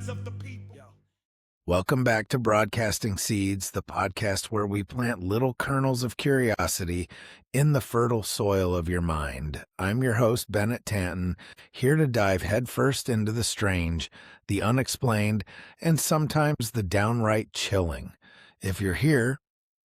minds of the people. Welcome back to Broadcasting Seeds, the podcast where we plant little kernels of curiosity in the fertile soil of your mind. I'm your host, Bennett Tanton, here to dive headfirst into the strange, the unexplained, and sometimes the downright chilling. If you're here,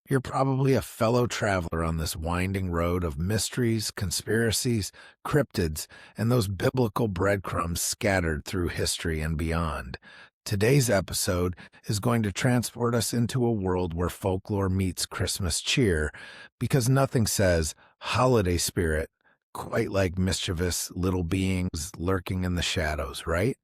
you're probably a fellow traveler on this winding road of mysteries, conspiracies, cryptids, and those biblical breadcrumbs scattered through history and beyond. Today's episode is going to transport us into a world where folklore meets Christmas cheer, because nothing says holiday spirit quite like mischievous little beings lurking in the shadows, right?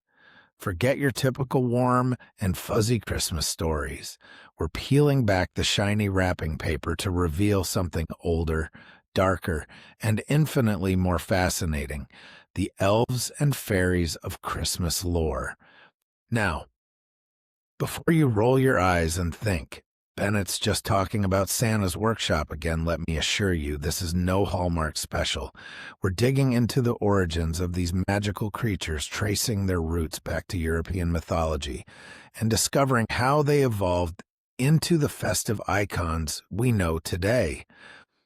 Forget your typical warm and fuzzy Christmas stories. We're peeling back the shiny wrapping paper to reveal something older, darker, and infinitely more fascinating: the elves and fairies of Christmas lore. Now, before you roll your eyes and think, Bennett's just talking about Santa's workshop again, let me assure you, this is no Hallmark special. We're digging into the origins of these magical creatures, tracing their roots back to European mythology, and discovering how they evolved into the festive icons we know today.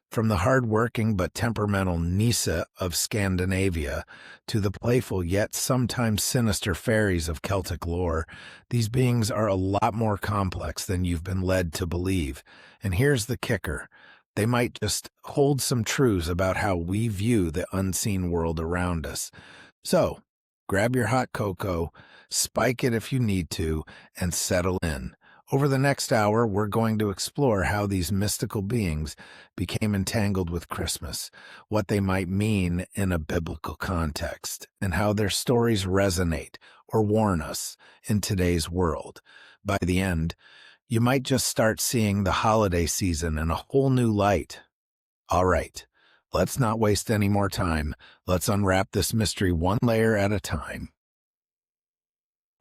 From the hard-working but temperamental Nisse of Scandinavia to the playful yet sometimes sinister fairies of Celtic lore, these beings are a lot more complex than you've been led to believe. And here's the kicker: they might just hold some truths about how we view the unseen world around us. So, grab your hot cocoa, spike it if you need to, and settle in. Over the next hour, we're going to explore how these mystical beings became entangled with Christmas, what they might mean in a biblical context, and how their stories resonate or warn us in today's world. By the end, you might just start seeing the holiday season in a whole new light. All right, let's not waste any more time. Let's unwrap this mystery one layer at a time.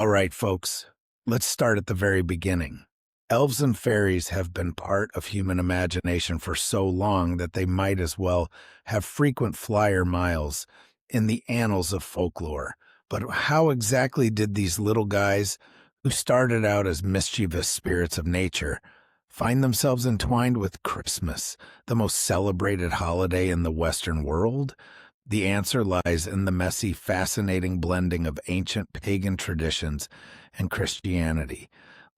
All right, folks. Let's start at the very beginning. Elves and fairies have been part of human imagination for so long that they might as well have frequent flyer miles in the annals of folklore. But how exactly did these little guys, who started out as mischievous spirits of nature, find themselves entwined with Christmas, the most celebrated holiday in the Western world? The answer lies in the messy, fascinating blending of ancient pagan traditions and Christianity.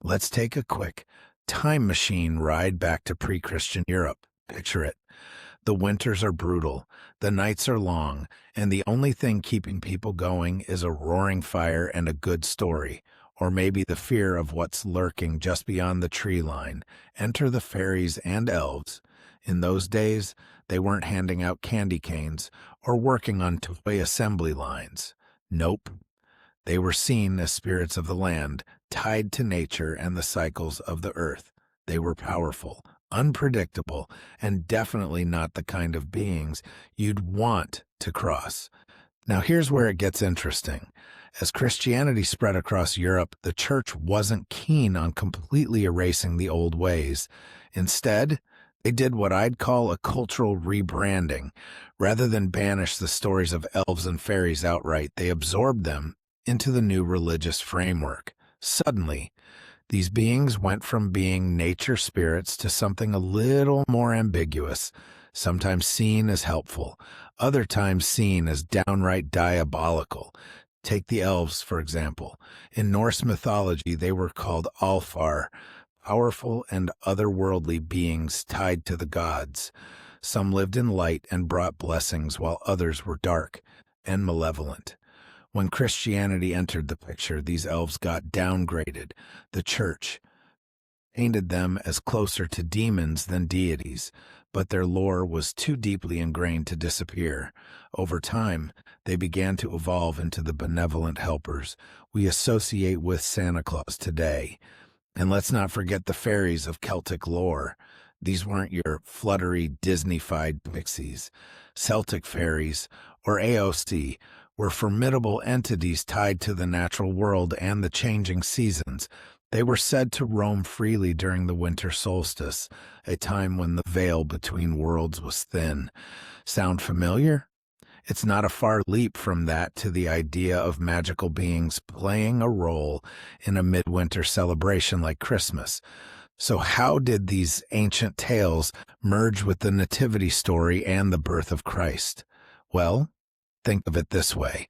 Let's take a quick time machine ride back to pre-Christian Europe. Picture it. The winters are brutal, the nights are long, and the only thing keeping people going is a roaring fire and a good story, or maybe the fear of what's lurking just beyond the tree line. Enter the fairies and elves. In those days, they weren't handing out candy canes or working on toy assembly lines. Nope. They were seen as spirits of the land, tied to nature and the cycles of the earth. They were powerful, unpredictable, and definitely not the kind of beings you'd want to cross. Now here's where it gets interesting. As Christianity spread across Europe, the church wasn't keen on completely erasing the old ways. Instead, they did what I'd call a cultural rebranding. Rather than banish the stories of elves and fairies outright, they absorbed them into the new religious framework. Suddenly, these beings went from being nature spirits to something a little more ambiguous, sometimes seen as helpful, other times seen as downright diabolical. Take the elves, for example. In Norse mythology, they were called Alfar, powerful and otherworldly beings tied to the gods. Some lived in light and brought blessings, while others were dark and malevolent. When Christianity entered the picture, these elves got downgraded. The church painted them as closer to demons than deities, but their lore was too deeply ingrained to disappear. Over time, they began to evolve into the benevolent helpers we associate with Santa Claus today. And let's not forget the fairies of Celtic lore. These weren't your fluttery, Disney-fied pixies. Celtic fairies, or AOC, were formidable entities tied to the natural world and the changing seasons. They were said to roam freely during the winter solstice, a time when the veil between worlds was thin. Sound familiar? It's not a far leap from that to the idea of magical beings playing a role in a midwinter celebration like Christmas. So how did these ancient tales merge with the nativity story and the birth of Christ? Well, think of it this way.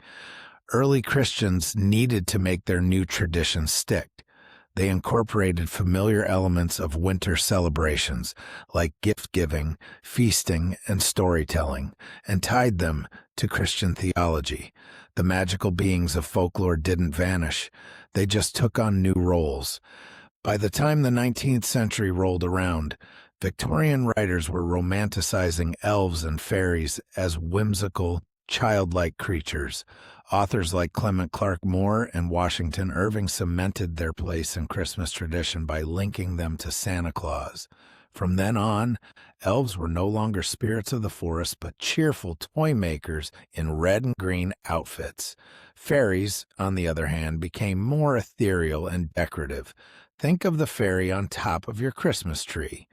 Early Christians needed to make their new tradition stick. They incorporated familiar elements of winter celebrations like gift-giving, feasting, and storytelling, and tied them to Christian theology. The magical beings of folklore didn't vanish. They just took on new roles. By the time the 19th century rolled around, Victorian writers were romanticizing elves and fairies as whimsical, childlike creatures. Authors like Clement Clark Moore and Washington Irving cemented their place in Christmas tradition by linking them to Santa Claus. From then on, elves were no longer spirits of the forest, but cheerful toy makers in red and green outfits. Fairies, on the other hand, became more ethereal and decorative. Think of the fairy on top of your Christmas tree.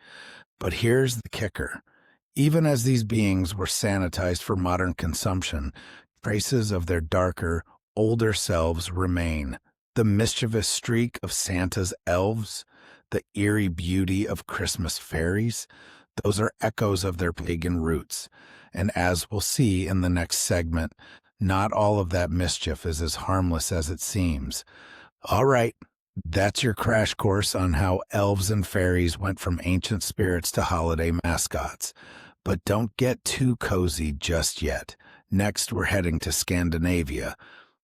But here's the kicker. Even as these beings were sanitized for modern consumption, traces of their darker, older selves remain. The mischievous streak of Santa's elves, the eerie beauty of Christmas fairies, those are echoes of their pagan roots. And as we'll see in the next segment, not all of that mischief is as harmless as it seems. All right, that's your crash course on how elves and fairies went from ancient spirits to holiday mascots. But don't get too cozy just yet. Next, we're heading to Scandinavia,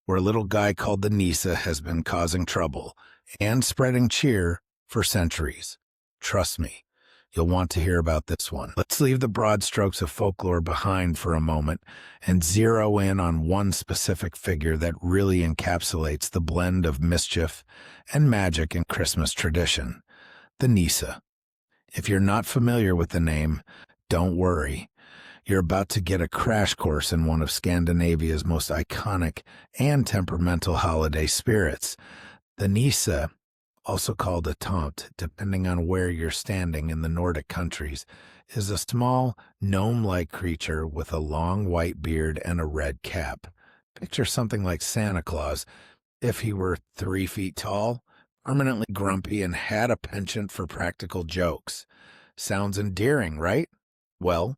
where a little guy called the Nisse has been causing trouble and spreading cheer for centuries. Trust me, you'll want to hear about this one. Let's leave the broad strokes of folklore behind for a moment and zero in on one specific figure that really encapsulates the blend of mischief and magic in Christmas tradition, the Nisse. If you're not familiar with the name, don't worry. You're about to get a crash course in one of Scandinavia's most iconic and temperamental holiday spirits. The Nisse, also called a Tomte, depending on where you're standing in the Nordic countries, is a small, gnome-like creature with a long white beard and a red cap. Picture something like Santa Claus if he were 3 feet tall, permanently grumpy, and had a penchant for practical jokes. Sounds endearing, right? Well,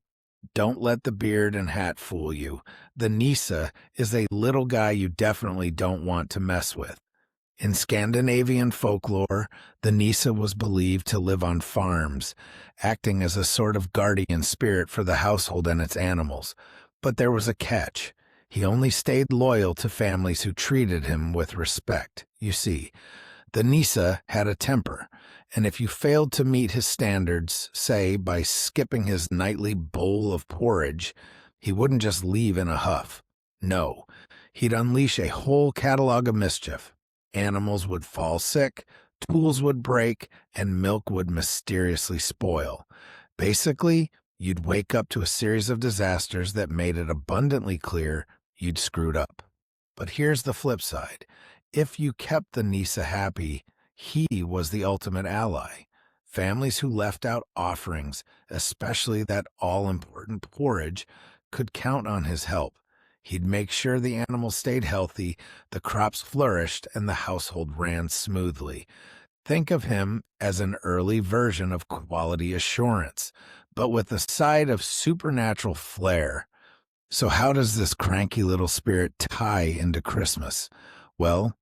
don't let the beard and hat fool you. The Nisse is a little guy you definitely don't want to mess with. In Scandinavian folklore, the Nisse was believed to live on farms, acting as a sort of guardian spirit for the household and its animals. But there was a catch. He only stayed loyal to families who treated him with respect. You see, the Nisse had a temper, and if you failed to meet his standards, say by skipping his nightly bowl of porridge, he wouldn't just leave in a huff. No, he'd unleash a whole catalog of mischief. Animals would fall sick, tools would break, and milk would mysteriously spoil. Basically, you'd wake up to a series of disasters that made it abundantly clear you'd screwed up. But here's the flip side. If you kept the Nisse happy, he was the ultimate ally. Families who left out offerings, especially that all-important porridge, could count on his help. He'd make sure the animals stayed healthy, the crops flourished, and the household ran smoothly. Think of him as an early version of quality assurance, but with a side of supernatural flair. So how does this cranky little spirit tie into Christmas? Well,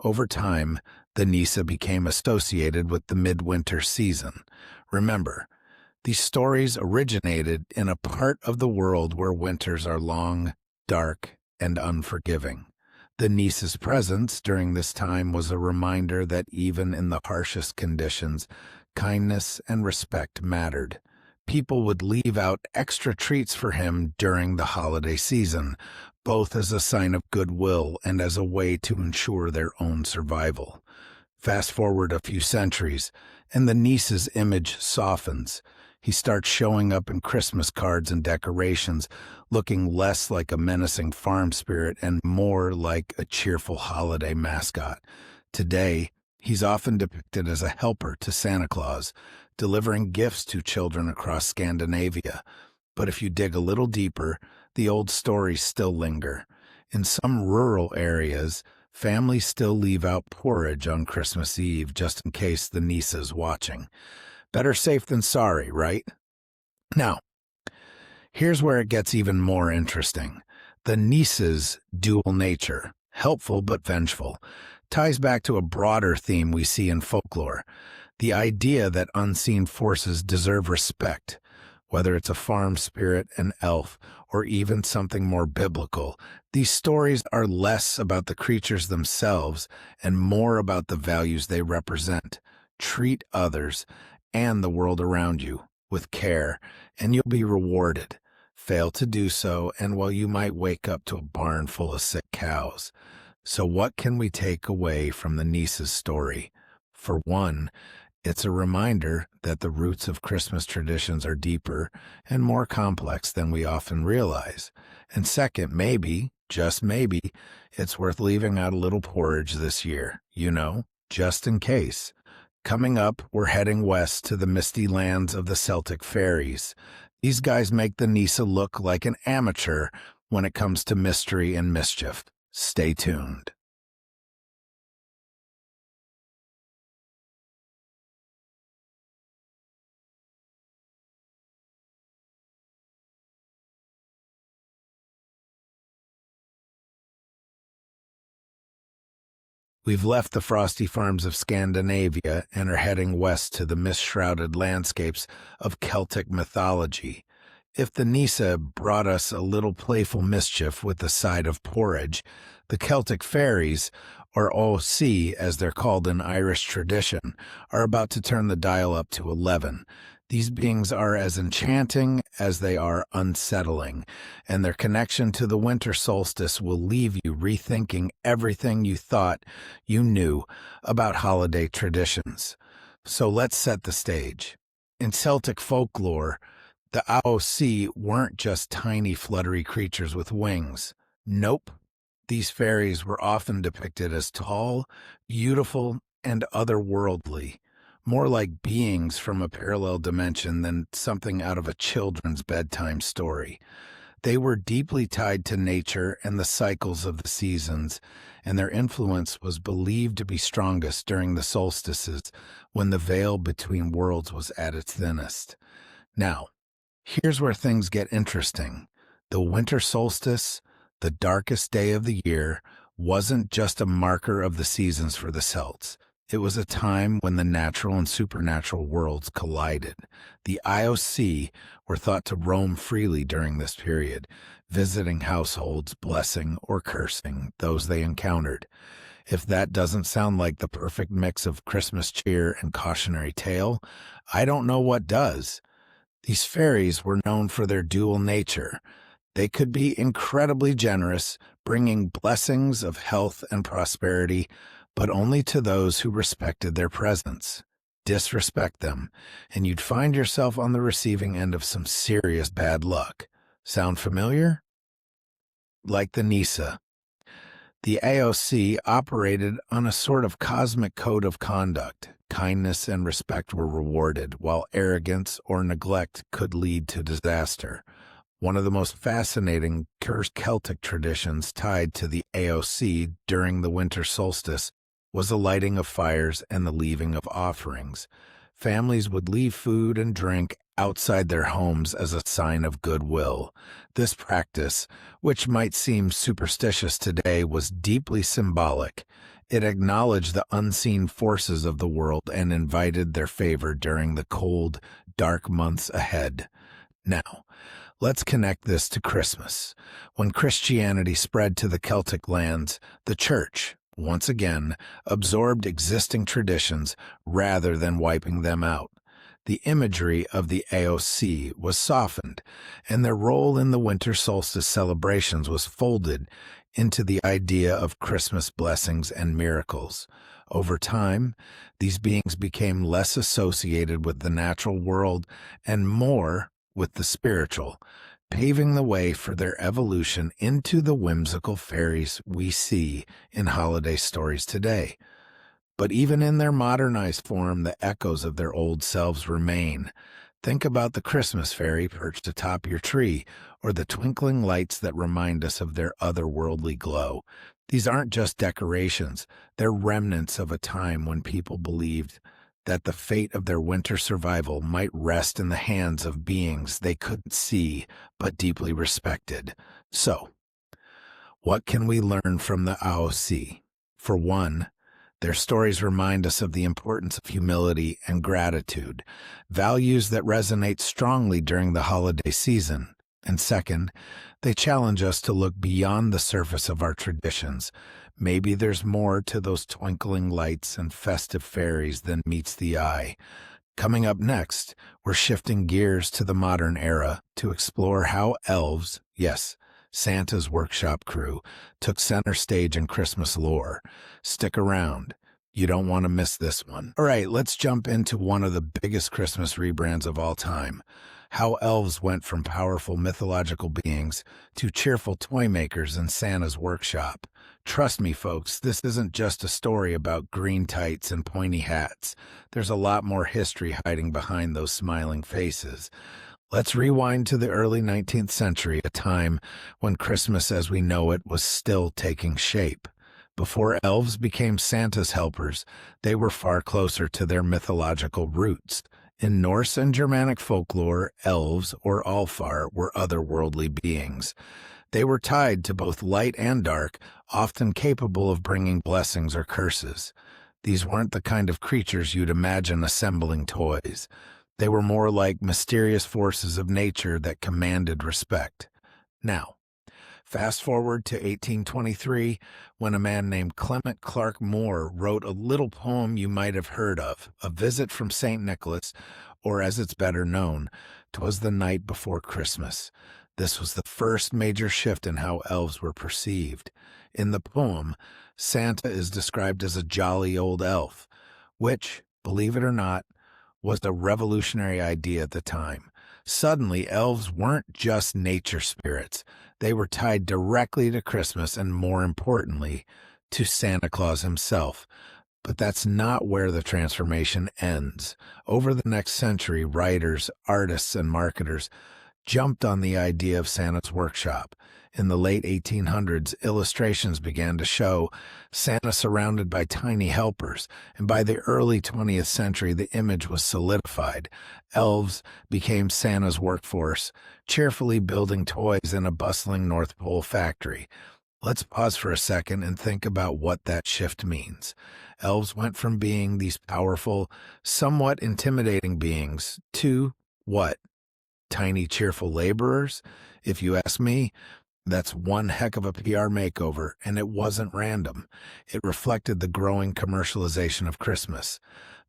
over time, the Nisse became associated with the midwinter season. Remember, these stories originated in a part of the world where winters are long, dark, and unforgiving. The Nisse's presence during this time was a reminder that even in the harshest conditions, kindness and respect mattered. People would leave out extra treats for him during the holiday season, both as a sign of goodwill and as a way to ensure their own survival. Fast forward a few centuries, and the Nisse's image softens. He starts showing up in Christmas cards and decorations, looking less like a menacing farm spirit and more like a cheerful holiday mascot. Today, he's often depicted as a helper to Santa Claus, delivering gifts to children across Scandinavia. But if you dig a little deeper, the old stories still linger. In some rural areas, families still leave out porridge on Christmas Eve just in case the niece is watching. Better safe than sorry, right? Now, here's where it gets even more interesting. The niece's dual nature, helpful but vengeful, ties back to a broader theme we see in folklore. The idea that unseen forces deserve respect, whether it's a farm spirit, an elf, or even something more biblical. These stories are less about the creatures themselves and more about the values they represent. Treat others and the world around you with care, and you'll be rewarded. Fail to do so, and well, you might wake up to a barn full of sick cows. So what can we take away from the niece's story? For one, it's a reminder that the roots of Christmas traditions are deeper and more complex than we often realize. And second, maybe, just maybe, it's worth leaving out a little porridge this year, just in case. Coming up, we're heading west to the misty lands of the Celtic fairies. These guys make the Nisse look like an amateur when it comes to mystery and mischief. Stay tuned. We've left the frosty farms of Scandinavia and are heading west to the mist-shrouded landscapes of Celtic mythology. If the Nisse brought us a little playful mischief with the side of porridge, the Celtic fairies, or OC as they're called in Irish tradition, are about to turn the dial up to 11. These beings are as enchanting as they are unsettling, and their connection to the winter solstice will leave you rethinking everything you thought you knew about holiday traditions. So let's set the stage. In Celtic folklore, the AOC weren't just tiny fluttery creatures with wings. Nope. These fairies were often depicted as tall, beautiful, and otherworldly, more like beings from a parallel dimension than something out of a children's bedtime story. They were deeply tied to nature and the cycles of the seasons, and their influence was believed to be strongest during the solstices when the veil between worlds was at its thinnest. Now, here's where things get interesting. The winter solstice, the darkest day of the year, wasn't just a marker of the seasons for the Celts. It was a time when the natural and supernatural worlds collided. The IOC were thought to roam freely during this period, visiting households, blessing or cursing those they encountered. If that doesn't sound like the perfect mix of Christmas cheer and cautionary tale, I don't know what does. These fairies were known for their dual nature. They could be incredibly generous, bringing blessings of health and prosperity, but only to those who respected their presence. Disrespect them, and you'd find yourself on the receiving end of some serious bad luck. Sound familiar? Like the Nisse, the AOC operated on a sort of cosmic code of conduct. Kindness and respect were rewarded, while arrogance or neglect could lead to disaster. One of the most fascinating cursed Celtic traditions tied to the AOC during the winter solstice was the lighting of fires and the leaving of offerings. Families would leave food and drink outside their homes as a sign of goodwill. This practice, which might seem superstitious today, was deeply symbolic. It acknowledged the unseen forces of the world and invited their favor during the cold, dark months ahead. Now, let's connect this to Christmas. When Christianity spread to the Celtic lands, the Church, once again, absorbed existing traditions rather than wiping them out. The imagery of the AOC was softened, and their role in the winter solstice celebrations was folded into the idea of Christmas blessings and miracles. Over time, these beings became less associated with the natural world and more with the spiritual, paving the way for their evolution into the whimsical fairies we see in holiday stories today. But even in their modernized form, the echoes of their old selves remain. Think about the Christmas fairy perched atop your tree, or the twinkling lights that remind us of their otherworldly glow. These aren't just decorations, they're remnants of a time when people believed that the fate of their winter survival might rest in the hands of beings they couldn't see but deeply respected. So, what can we learn from the AOC? For one, their stories remind us of the importance of humility and gratitude, values that resonate strongly during the holiday season. And second, they challenge us to look beyond the surface of our traditions. Maybe there's more to those twinkling lights and festive fairies than meets the eye. Coming up next, we're shifting gears to the modern era to explore how elves, yes, Santa's workshop crew, took center stage in Christmas lore. Stick around. You don't want to miss this one. All right, let's jump into one of the biggest Christmas rebrands of all time. How elves went from powerful mythological beings to cheerful toy makers in Santa's workshop. Trust me, folks, this isn't just a story about green tights and pointy hats. There's a lot more history hiding behind those smiling faces. Let's rewind to the early 19th century, a time when Christmas as we know it was still taking shape. Before elves became Santa's helpers, they were far closer to their mythological roots. In Norse and Germanic folklore, elves, or Alfar, were otherworldly beings. They were tied to both light and dark, often capable of bringing blessings or curses. These weren't the kind of creatures you'd imagine assembling toys. They were more like mysterious forces of nature that commanded respect. Now, fast forward to 1823, when a man named Clement Clark Moore wrote a little poem you might have heard of, A Visit from St. Nicholas, or as it's better known, "'Twas the Night Before Christmas." This was the first major shift in how elves were perceived. In the poem, Santa is described as a jolly old elf, which, believe it or not, was a revolutionary idea at the time. Suddenly, elves weren't just nature spirits. They were tied directly to Christmas and, more importantly, to Santa Claus himself. But that's not where the transformation ends. Over the next century, writers, artists, and marketers jumped on the idea of Santa's workshop. In the late 1800s, illustrations began to show Santa surrounded by tiny helpers, and by the early 20th century, the image was solidified. Elves became Santa's workforce, cheerfully building toys in a bustling North Pole factory. Let's pause for a second and think about what that shift means. Elves went from being these powerful, somewhat intimidating beings to what? Tiny, cheerful laborers? If you ask me, that's one heck of a PR makeover, and it wasn't random. It reflected the growing commercialization of Christmas.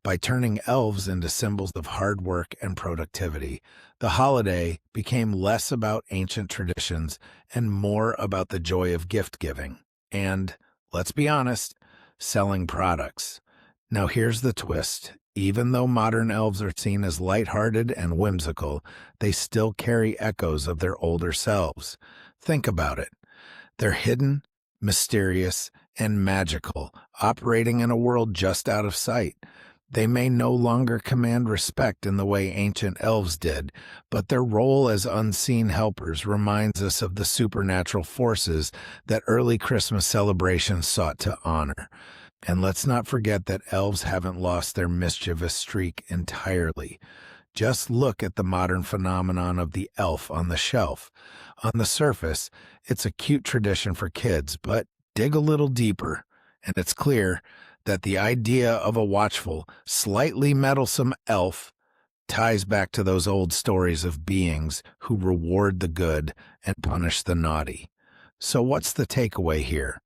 By turning elves into symbols of hard work and productivity, the holiday became less about ancient traditions and more about the joy of gift-giving. And, let's be honest, selling products. Now here's the twist. Even though modern elves are seen as lighthearted and whimsical, they still carry echoes of their older selves. Think about it. They're hidden, mysterious, and magical, operating in a world just out of sight. They may no longer command respect in the way ancient elves did, but their role as unseen helpers reminds us of the supernatural forces that early Christmas celebrations sought to honor. And let's not forget that elves haven't lost their mischievous streak entirely. Just look at the modern phenomenon of the elf on the shelf. On the surface, it's a cute tradition for kids, but dig a little deeper, and it's clear that the idea of a watchful, slightly meddlesome elf ties back to those old stories of beings who reward the good and punish the naughty. So what's the takeaway here?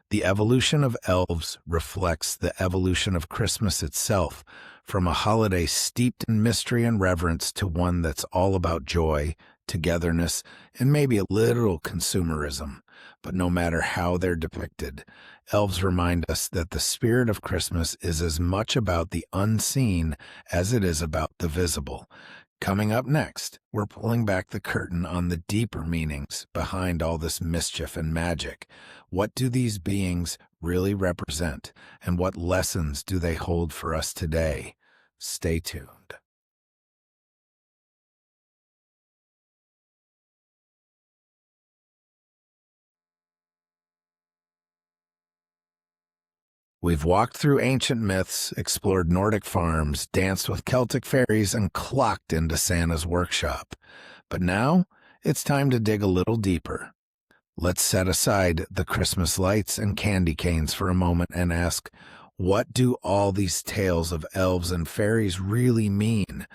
The evolution of elves reflects the evolution of Christmas itself, from a holiday steeped in mystery and reverence to one that's all about joy, togetherness, and maybe a little consumerism. But no matter how they're depicted, elves remind us that the spirit of Christmas is as much about the unseen as it is about the visible. Coming up next, we're pulling back the curtain on the deeper meanings behind all this mischief and magic. What do these beings really represent, and what lessons do they hold for us today? Stay tuned. We've walked through ancient myths, explored Nordic farms, danced with Celtic fairies, and clocked into Santa's workshop. But now, it's time to dig a little deeper. Let's set aside the Christmas lights and candy canes for a moment and ask, what do all these tales of elves and fairies really mean?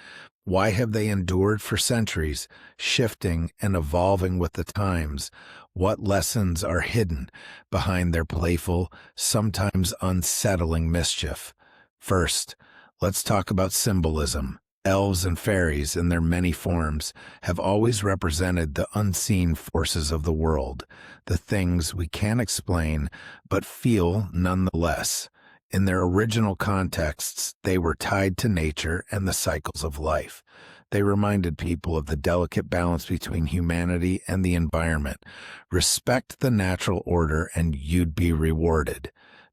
Why have they endured for centuries, shifting and evolving with the times? What lessons are hidden behind their playful, sometimes unsettling mischief? First, let's talk about symbolism. Elves and fairies, in their many forms, have always represented the unseen forces of the world, the things we can't explain but feel nonetheless. In their original contexts, they were tied to nature and the cycles of life. They reminded people of the delicate balance between humanity and the environment. Respect the natural order and you'd be rewarded.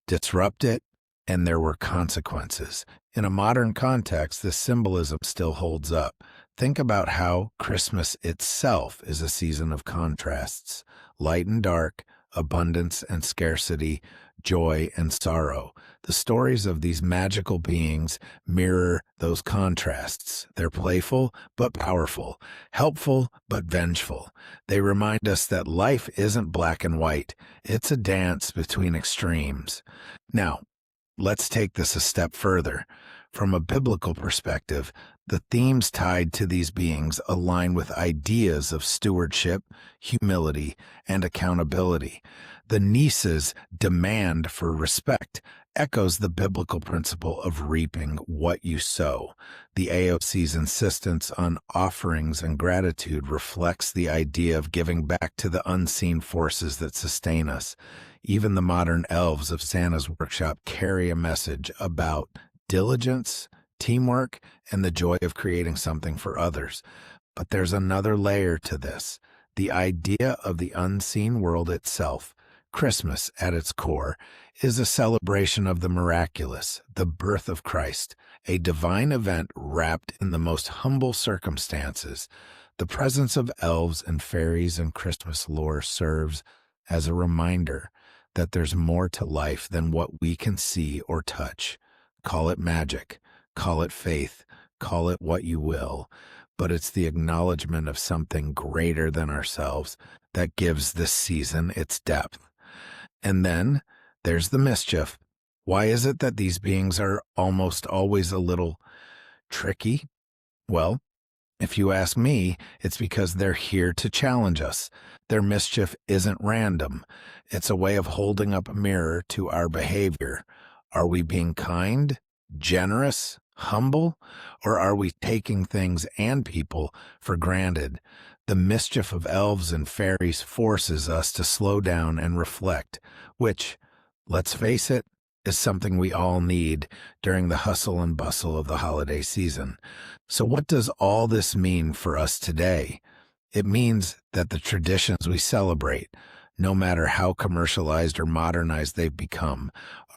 Disrupt it, and there were consequences. In a modern context, this symbolism still holds up. Think about how Christmas itself is a season of contrasts. Light and dark, abundance and scarcity, joy and sorrow. The stories of these magical beings mirror those contrasts. They're playful but powerful, helpful but vengeful. They remind us that life isn't black and white. It's a dance between extremes. Now, let's take this a step further. From a biblical perspective, the themes tied to these beings align with ideas of stewardship, humility, and accountability. The Nisse's demand for respect echoes the biblical principle of reaping what you sow. The AOC's insistence on offerings and gratitude reflects the idea of giving back to the unseen forces that sustain us. Even the modern elves of Santa's workshop carry a message about diligence, teamwork, and the joy of creating something for others. But there's another layer to this, the idea of the unseen world itself. Christmas, at its core, is a celebration of the miraculous, the birth of Christ, a divine event wrapped in the most humble circumstances. The presence of elves and fairies in Christmas lore serves as a reminder that there's more to life than what we can see or touch. Call it magic, call it faith, call it what you will, but it's the acknowledgement of something greater than ourselves that gives this season its depth. And then there's the mischief. Why is it that these beings are almost always a little tricky? Well, if you ask me, it's because they're here to challenge us. Their mischief isn't random. It's a way of holding up a mirror to our behavior. Are we being kind, generous, humble, or are we taking things and people for granted? The mischief of elves and fairies forces us to slow down and reflect, which, let's face it, is something we all need during the hustle and bustle of the holiday season. So what does all this mean for us today? It means that the traditions we celebrate, no matter how commercialized or modernized they've become,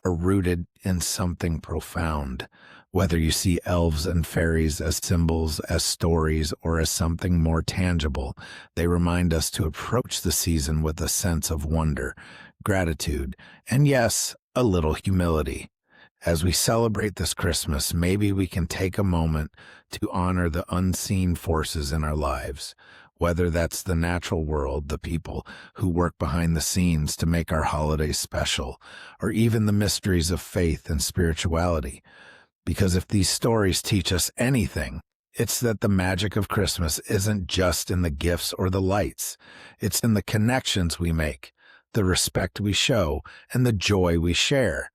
are rooted in something profound. Whether you see elves and fairies as symbols, as stories, or as something more tangible, they remind us to approach the season with a sense of wonder, gratitude, and yes, a little humility. As we celebrate this Christmas, maybe we can take a moment to honor the unseen forces in our lives, whether that's the natural world, the people who work behind the scenes to make our holidays special, or even the mysteries of faith and spirituality. Because if these stories teach us anything, it's that the magic of Christmas isn't just in the gifts or the lights. It's in the connections we make, the respect we show, and the joy we share.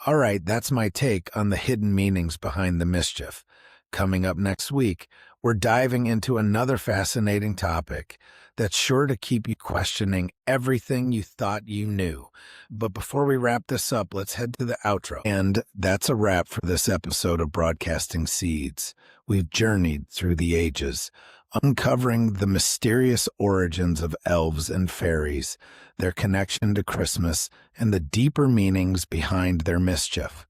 All right, that's my take on the hidden meanings behind the mischief. Coming up next week, we're diving into another fascinating topic that's sure to keep you questioning everything you thought you knew. But before we wrap this up, let's head to the outro. And that's a wrap for this episode of Broadcasting Seeds. We've journeyed through the ages, uncovering the mysterious origins of elves and fairies, their connection to Christmas, and the deeper meanings behind their mischief.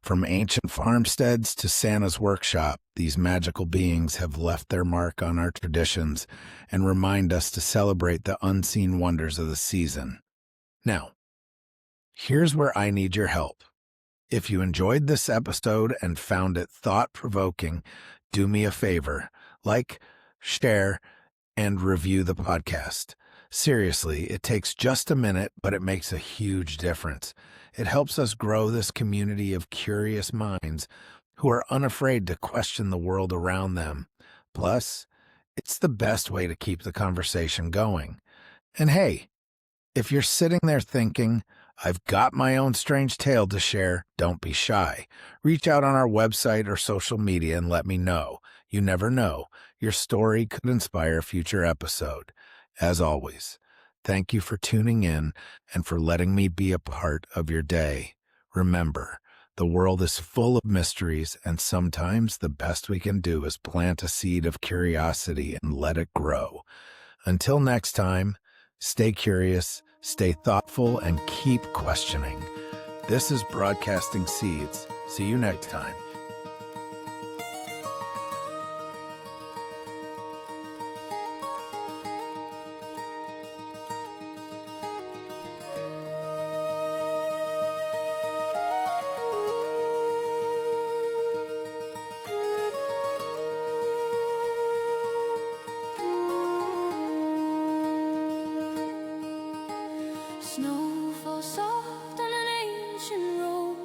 From ancient farmsteads to Santa's workshop, these magical beings have left their mark on our traditions and remind us to celebrate the unseen wonders of the season. Now, here's where I need your help. If you enjoyed this episode and found it thought-provoking, do me a favor, like, share, and review the podcast. Seriously, it takes just a minute, but it makes a huge difference. It helps us grow this community of curious minds who are unafraid to question the world around them. Plus, it's the best way to keep the conversation going. And hey, if you're sitting there thinking, I've got my own strange tale to share, don't be shy. Reach out on our website or social media and let me know. You never know. Your story could inspire a future episode. As always, thank you for tuning in and for letting me be a part of your day. Remember, the world is full of mysteries, and sometimes the best we can do is plant a seed of curiosity and let it grow. Until next time, stay curious, stay thoughtful, and keep questioning. This is Broadcasting Seeds. See you next time. Snow falls soft on an ancient road,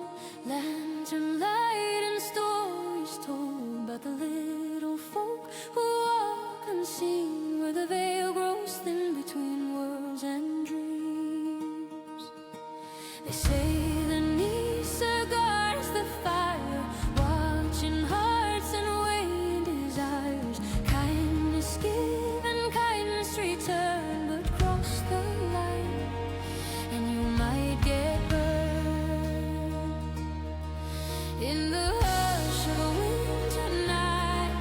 lantern light and stories told about the little folk who walk unseen where the veil grows thin between worlds and dreams. They say the Nisse guards the fire, watching hearts and weighing desires. Kindness give and kindness return, but cross the line and you might get burned. In the hush of a winter night,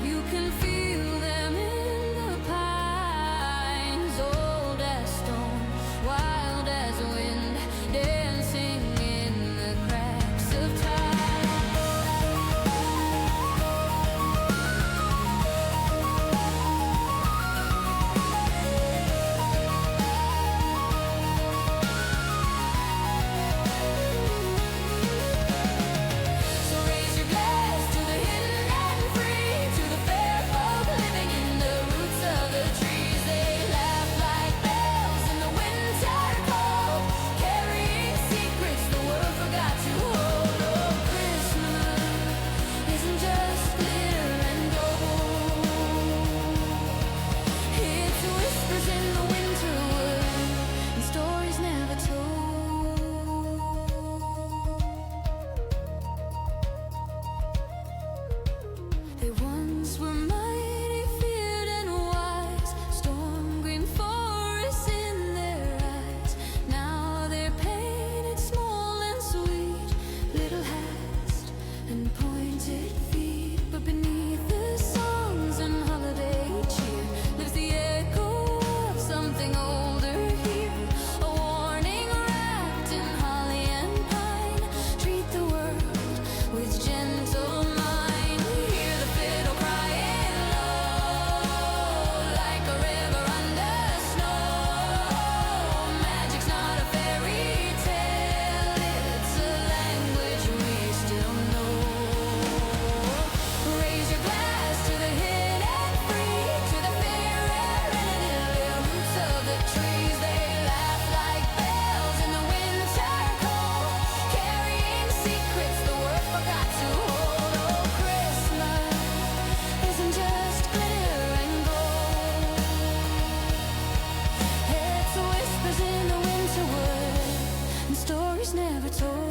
you can feel them in the pines. Old as stone, wild as wind, dancing in the cracks of time. So raise your glass to the hidden and free, to the fair folk living in the roots of the trees. They laugh like bells in the winter cold, carrying secrets the world forgot to hold. Oh, Christmas isn't just glitter and gold. It's whispers in the winter wood and stories never told. They once were mighty, feared and wise, storm green forests in their eyes. Now they're painted small and sweet, little hats and pointed feet. But beneath the songs and holiday cheer lives the echo of something older here. A warning wrapped in holly and pine. Treat the world with gentle mind. Hear the fiddle crying low, like a river under snow. Magic's not a fairy tale, it's a language we still know. Raise your glass to the hidden and free, to the fair air and the roots of the trees. They laugh like bells in the winter cold, carrying secrets the world forgot to hold. Oh, Christmas isn't just glitter and gold. It's whispers in the winter wood and stories never told.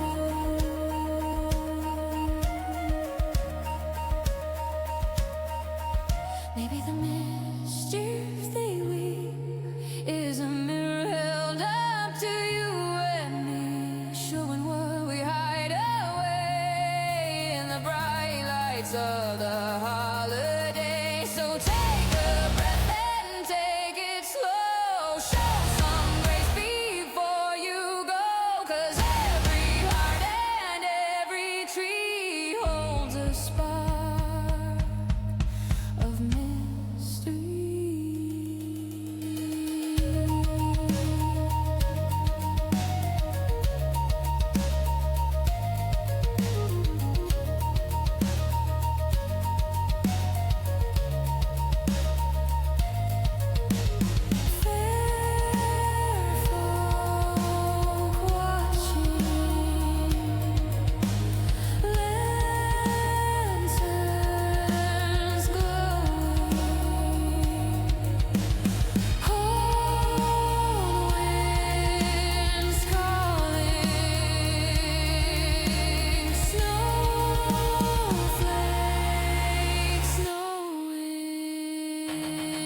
Maybe the mischief they weave is a mirror held up to you and me, showing what we hide away in the bright lights of the holiday. So take a breath and take it slow. Show some grace before you go, 'cause every heart here.